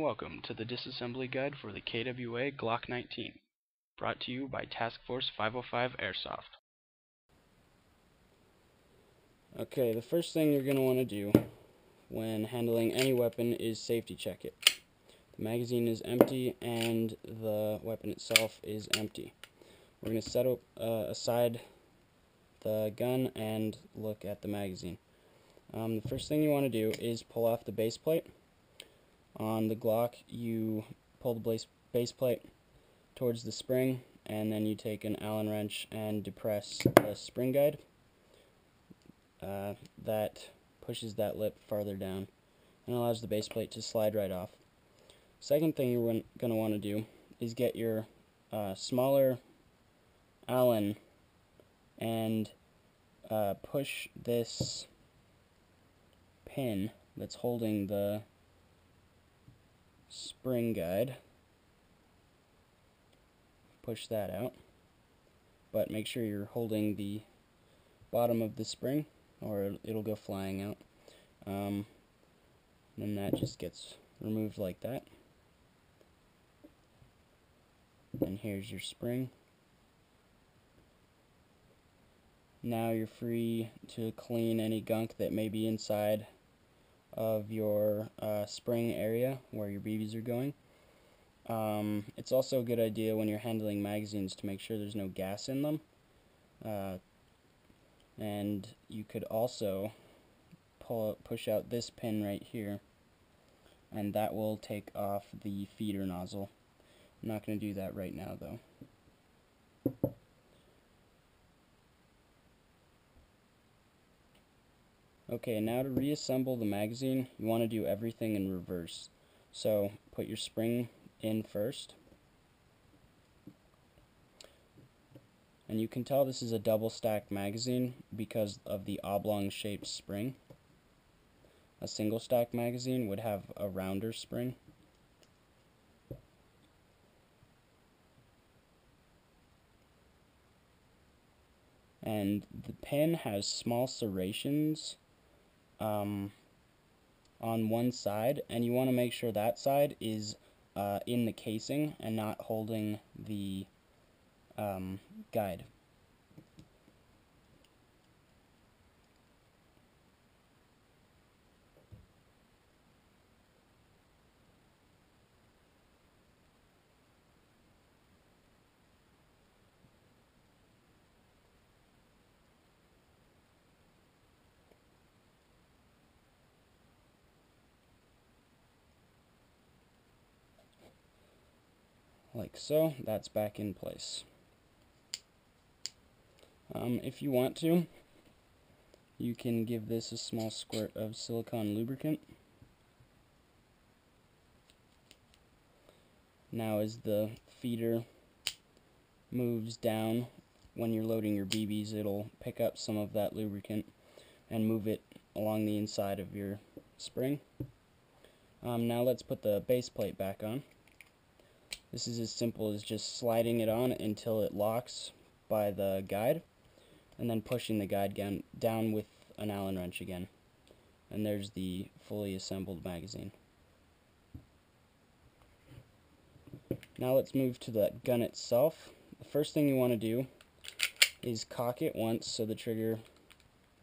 welcome to the Disassembly Guide for the KWA Glock 19, brought to you by Task Force 505 Airsoft. Okay, the first thing you're going to want to do when handling any weapon is safety check it. The magazine is empty and the weapon itself is empty. We're going to set aside the gun and look at the magazine. The first thing you want to do is pull off the base plate. On the Glock, you pull the base plate towards the spring, and then you take an Allen wrench and depress the spring guide. That pushes that lip farther down and allows the base plate to slide right off. Second thing you're going to want to do is get your smaller Allen and push this pin that's holding the spring guide. Push that out, but make sure you're holding the bottom of the spring or it'll go flying out. Then that just gets removed like that. And here's your spring. Now you're free to clean any gunk that may be inside of your spring area where your BBs are going. It's also a good idea when you're handling magazines to make sure there's no gas in them. And you could also push out this pin right here, and that will take off the feeder nozzle. I'm not going to do that right now though. Okay, now to reassemble the magazine, you want to do everything in reverse. So put your spring in first. And you can tell this is a double stacked magazine because of the oblong shaped spring. A single stacked magazine would have a rounder spring. And the pin has small serrations on one side, and you want to make sure that side is in the casing and not holding the guide. Like so, that's back in place. If you want to, you can give this a small squirt of silicone lubricant. Now as the feeder moves down, when you're loading your BBs, it'll pick up some of that lubricant and move it along the inside of your spring. Now let's put the base plate back on. This is as simple as just sliding it on until it locks by the guide, and then pushing the guide down with an Allen wrench again. And there's the fully assembled magazine. Now let's move to the gun itself. The first thing you want to do is cock it once so the trigger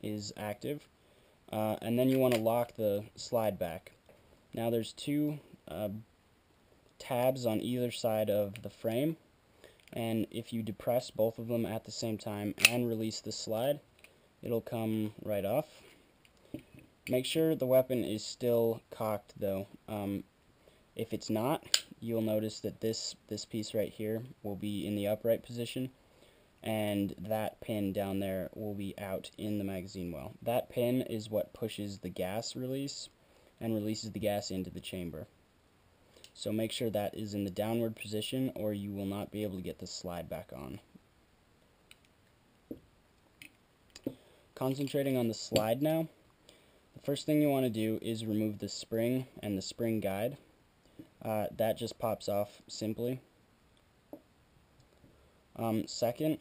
is active, and then you want to lock the slide back. Now there's two tabs on either side of the frame, and if you depress both of them at the same time and release the slide, it'll come right off. Make sure the weapon is still cocked though. If it's not, you'll notice that this piece right here will be in the upright position, and that pin down there will be out in the magazine well. That pin is what pushes the gas release and releases the gas into the chamber. So make sure that is in the downward position or you will not be able to get the slide back on. Concentrating on the slide now, the first thing you want to do is remove the spring and the spring guide. That just pops off simply. Second,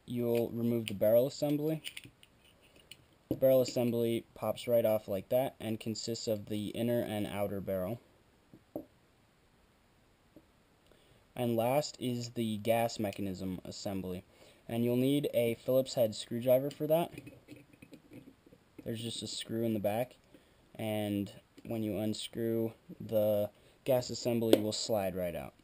you'll remove the barrel assembly. The barrel assembly pops right off like that and consists of the inner and outer barrel. And last is the gas mechanism assembly. And you'll need a Phillips head screwdriver for that. There's just a screw in the back, and when you unscrew, the gas assembly will slide right out.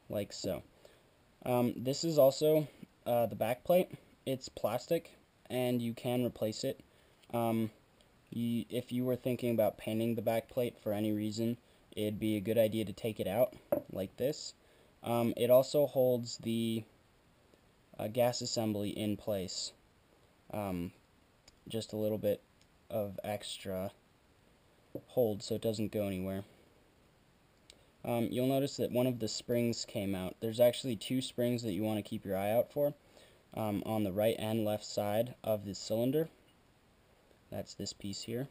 Like so. This is also the back plate. It's plastic, and you can replace it. If you were thinking about painting the back plate for any reason, it'd be a good idea to take it out, like this. It also holds the gas assembly in place. Just a little bit of extra hold so it doesn't go anywhere. You'll notice that one of the springs came out. There's actually two springs that you want to keep your eye out for on the right and left side of the cylinder. That's this piece here.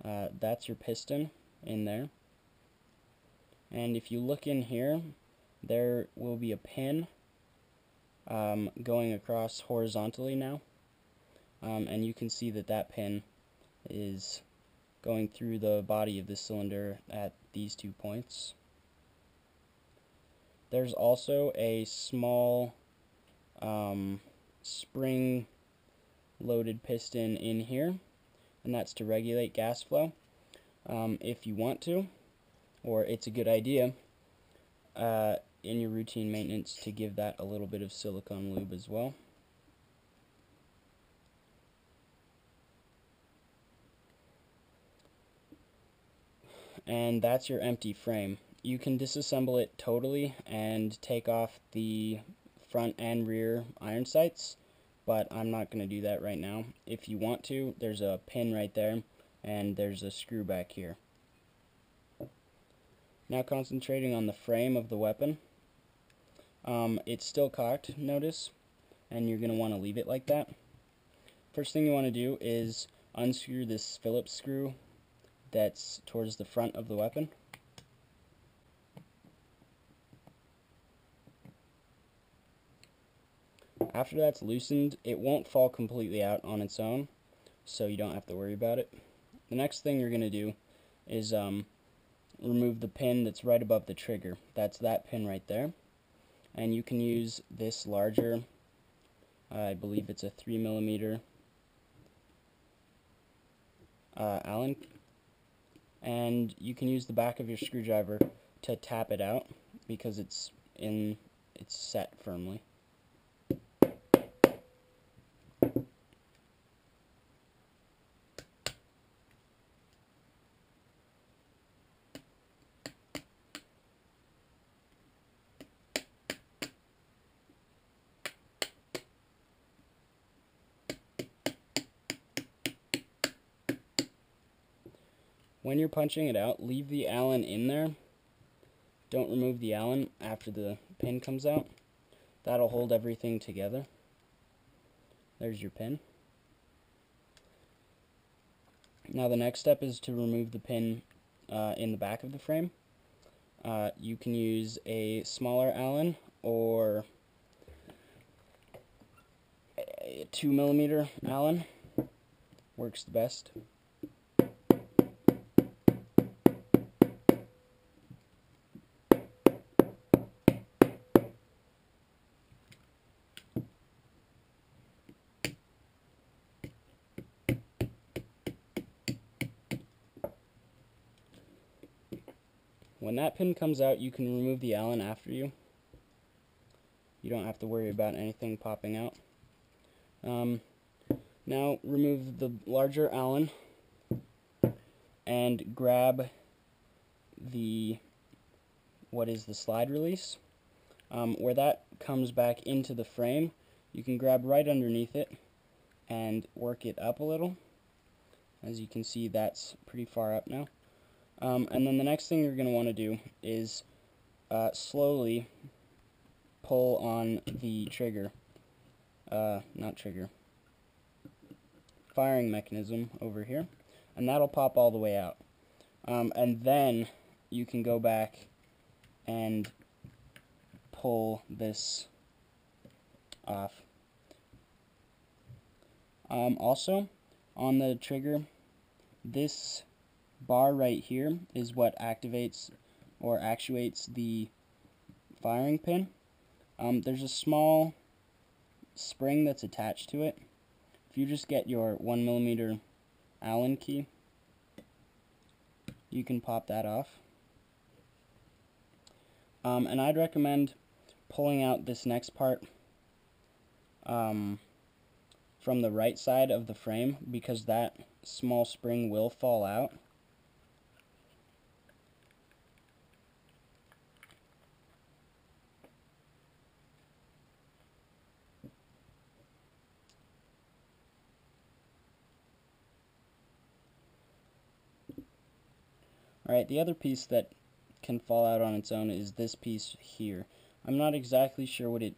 That's your piston in there. And if you look in here, there will be a pin going across horizontally now. And you can see that that pin is going through the body of the cylinder at these 2 points. There's also a small spring loaded piston in here, and that's to regulate gas flow. If you want to, or it's a good idea in your routine maintenance to give that a little bit of silicone lube as well. And that's your empty frame. You can disassemble it totally and take off the front and rear iron sights, but I'm not going to do that right now. If you want to, there's a pin right there, and there's a screw back here. Now concentrating on the frame of the weapon. It's still cocked, notice, and you're going to want to leave it like that. First thing you want to do is unscrew this Phillips screw that's towards the front of the weapon. After that's loosened, it won't fall completely out on its own, so you don't have to worry about it. The next thing you're going to do is remove the pin that's right above the trigger. That's that pin right there. And you can use this larger, I believe it's a 3mm Allen, and you can use the back of your screwdriver to tap it out because it's set firmly. When you're punching it out, leave the Allen in there. Don't remove the Allen after the pin comes out. That'll hold everything together. There's your pin. Now the next step is to remove the pin in the back of the frame. You can use a smaller Allen or a 2mm Allen. Works the best. When that pin comes out, you can remove the Allen after you. You don't have to worry about anything popping out. Now remove the larger Allen and grab what is the slide release. Where that comes back into the frame, you can grab right underneath it and work it up a little. As you can see, that's pretty far up now. And then the next thing you're going to want to do is slowly pull on the firing mechanism over here, and that'll pop all the way out. And then you can go back and pull this off. Also, on the trigger, this bar right here is what activates or actuates the firing pin. There's a small spring that's attached to it. If you just get your 1mm Allen key, you can pop that off. And I'd recommend pulling out this next part from the right side of the frame, because that small spring will fall out. Alright, the other piece that can fall out on its own is this piece here. I'm not exactly sure what it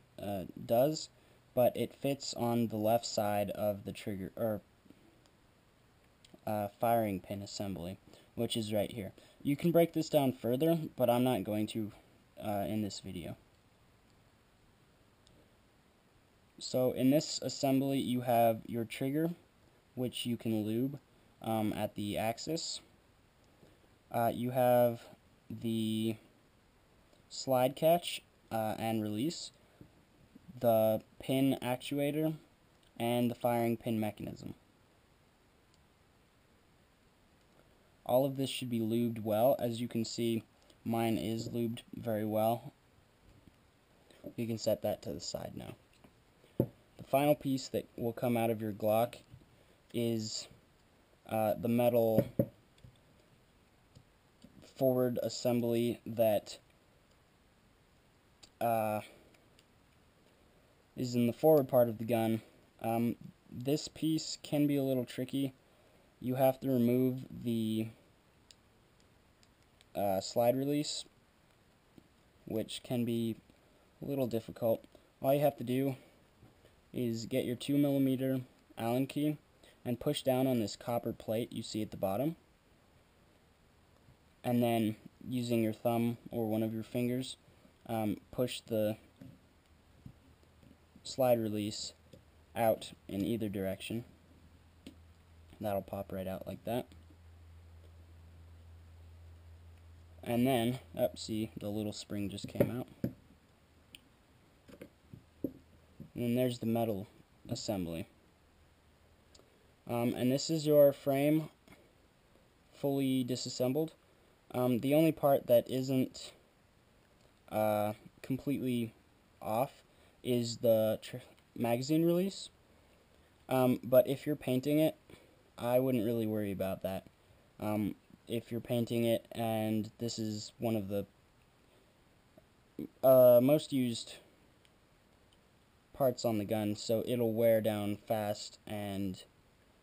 does, but it fits on the left side of the trigger, or firing pin assembly, which is right here. You can break this down further, but I'm not going to in this video. So in this assembly you have your trigger, which you can lube at the axis. You have the slide catch and release, the pin actuator, and the firing pin mechanism. All of this should be lubed well. As you can see, mine is lubed very well. You can set that to the side now. The final piece that will come out of your Glock is the metal forward assembly that is in the forward part of the gun. This piece can be a little tricky. You have to remove the slide release, which can be a little difficult. All you have to do is get your 2mm Allen key and push down on this copper plate you see at the bottom, and then using your thumb or one of your fingers, push the slide release out in either direction. That'll pop right out like that. And then, see, the little spring just came out. And then there's the metal assembly. And this is your frame fully disassembled. The only part that isn't completely off is the magazine release. But if you're painting it, I wouldn't really worry about that. If you're painting it, and this is one of the most used parts on the gun, so it'll wear down fast and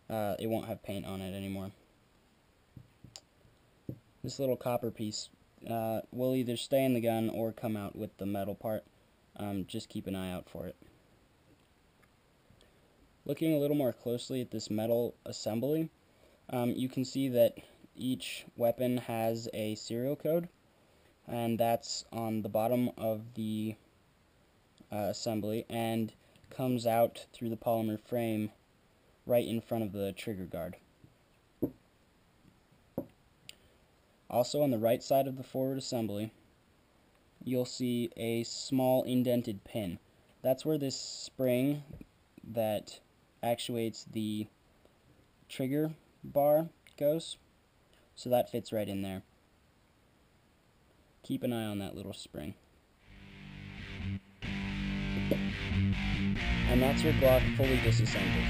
it won't have paint on it anymore. This little copper piece will either stay in the gun or come out with the metal part. Just keep an eye out for it. Looking a little more closely at this metal assembly, you can see that each weapon has a serial code, and that's on the bottom of the assembly and comes out through the polymer frame right in front of the trigger guard. Also, on the right side of the forward assembly, you'll see a small indented pin. That's where this spring that actuates the trigger bar goes, so that fits right in there. Keep an eye on that little spring. And that's your Glock fully disassembled.